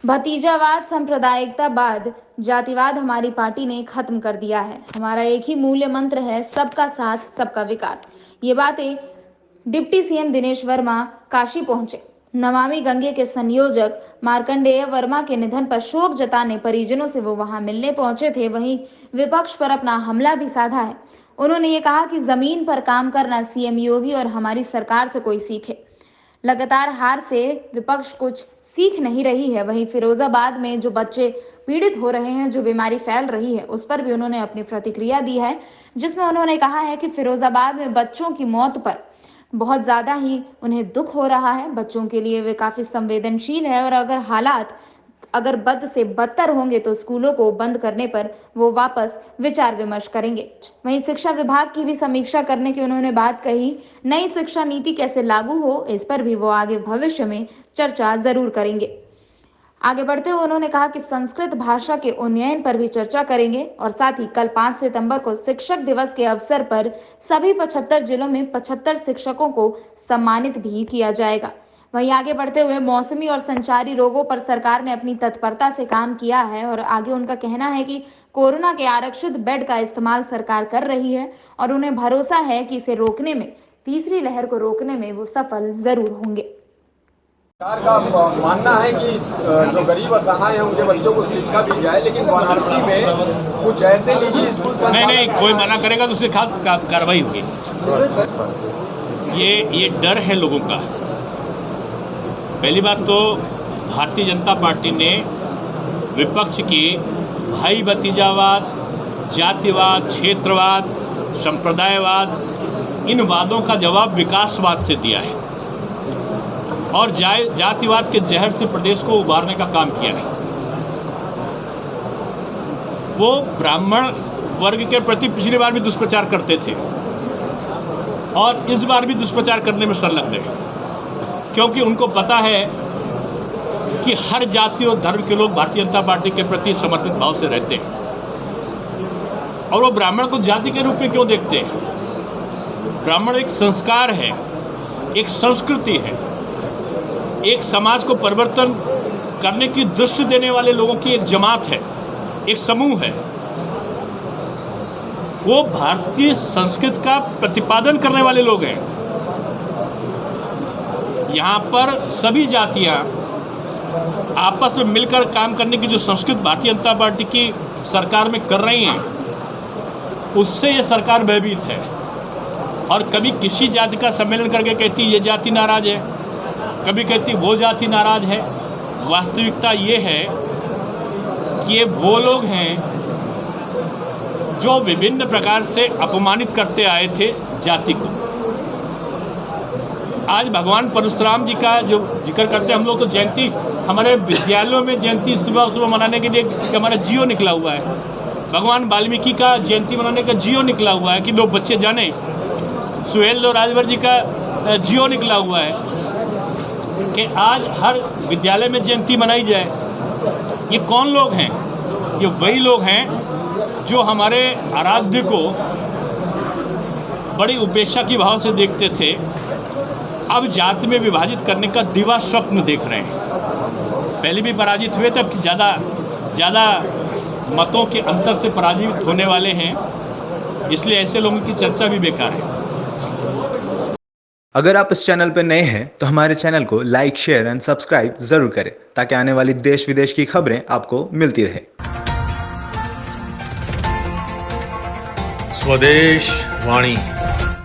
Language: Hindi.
भतीजावाद, सांप्रदायिकतावाद, जातिवाद हमारी पार्टी ने खत्म कर दिया है। हमारा एक ही मूल्य मंत्र है, सबका साथ, सबका विकास। ये बातें डिप्टी सीएम दिनेश वर्मा काशी पहुंचे। नमामि गंगे के संयोजक मार्कंडेय वर्मा के निधन पर शोक जताने परिजनों से वो वहां मिलने पहुंचे थे। वहीं विपक्ष पर अपना हमला भी साधा है। उन्होंने ये कहा कि जमीन पर काम करना सीएम योगी और हमारी सरकार से कोई सीखे। लगातार हार से विपक्ष कुछ सीख नहीं रही है। वहीं फिरोजाबाद में जो बच्चे पीड़ित हो रहे हैं, जो बीमारी फैल रही है, उस पर भी उन्होंने अपनी प्रतिक्रिया दी है, जिसमें उन्होंने कहा है कि फिरोजाबाद में बच्चों की मौत पर बहुत ज्यादा ही उन्हें दुख हो रहा है। बच्चों के लिए वे काफी संवेदनशील है और अगर हालात बद से बदतर होंगे तो स्कूलों को बंद करने पर वो वापस विचार विमर्श करेंगे। वहीं शिक्षा विभाग की भी समीक्षा करने की उन्होंने बात कही। नई शिक्षा नीति कैसे लागू हो, इस पर भी वो आगे भविष्य में चर्चा जरूर करेंगे। आगे बढ़ते हुए उन्होंने कहा कि संस्कृत भाषा के उन्नयन पर भी चर्चा करेंगे और साथ ही कल 5 सितंबर को शिक्षक दिवस के अवसर पर सभी 75 जिलों में 75 शिक्षकों को सम्मानित भी किया जाएगा। वहीं आगे बढ़ते हुए मौसमी और संचारी रोगों पर सरकार ने अपनी तत्परता से काम किया है और आगे उनका कहना है कि कोरोना के आरक्षित बेड का इस्तेमाल सरकार कर रही है और उन्हें भरोसा है कि इसे रोकने में, तीसरी लहर को रोकने में वो सफल जरूर होंगे। सरकार का मानना है कि जो गरीब असहाय हैं उनके बच्चों को शिक्षा दी जाए, लेकिन वाराणसी में कुछ ऐसे निजी स्कूल नहीं, कोई मना करेगा तो उससे कार्रवाई होगी। ये डर है लोगों का। पहली बात तो भारतीय जनता पार्टी ने विपक्ष की भाई भतीजावाद, जातिवाद, क्षेत्रवाद, संप्रदायवाद, इन वादों का जवाब विकासवाद से दिया है और जातिवाद के जहर से प्रदेश को उबारने का काम किया है। वो ब्राह्मण वर्ग के प्रति पिछली बार भी दुष्प्रचार करते थे और इस बार भी दुष्प्रचार करने में संलग्न है, क्योंकि उनको पता है कि हर जाति और धर्म के लोग भारतीय जनता पार्टी के प्रति समर्पित भाव से रहते हैं और वो ब्राह्मण को जाति के रूप में क्यों देखते हैं। ब्राह्मण एक संस्कार है, एक संस्कृति है, एक समाज को परिवर्तन करने की दृष्टि देने वाले लोगों की एक जमात है, एक समूह है। वो भारतीय संस्कृति का प्रतिपादन करने वाले लोग हैं। यहाँ पर सभी जातियाँ आपस में मिलकर काम करने की जो संस्कृति भारतीय जनता पार्टी की सरकार में कर रही हैं, उससे ये सरकार भयभीत है और कभी किसी जाति का सम्मेलन करके कहती ये जाति नाराज है, कभी कहती वो जाति नाराज है। वास्तविकता ये है कि ये वो लोग हैं जो विभिन्न प्रकार से अपमानित करते आए थे जाति को। आज भगवान परशुराम जी का जो जिक्र करते हैं हम लोग, तो जयंती हमारे विद्यालयों में जयंती सुबह सुबह मनाने के लिए हमारा जियो निकला हुआ है। भगवान वाल्मीकि का जयंती मनाने का जियो निकला हुआ है कि लोग बच्चे जाने। सुहेल और राजभर जी का जियो निकला हुआ है कि आज हर विद्यालय में जयंती मनाई जाए। ये कौन लोग हैं? ये वही लोग हैं जो हमारे आराध्य को बड़ी उपेक्षा की भाव से देखते थे, अब जाति में विभाजित करने का दिवा स्वप्न देख रहे हैं। पहले भी पराजित हुए थे, अब ज़्यादा मतों के अंतर से पराजित होने वाले हैं, इसलिए ऐसे लोगों की चर्चा भी बेकार है। अगर आप इस चैनल पर नए हैं तो हमारे चैनल को लाइक, शेयर एंड सब्सक्राइब जरूर करें ताकि आने वाली देश विदेश की खबरें आपको मिलती रहे। स्वदेश वाणी।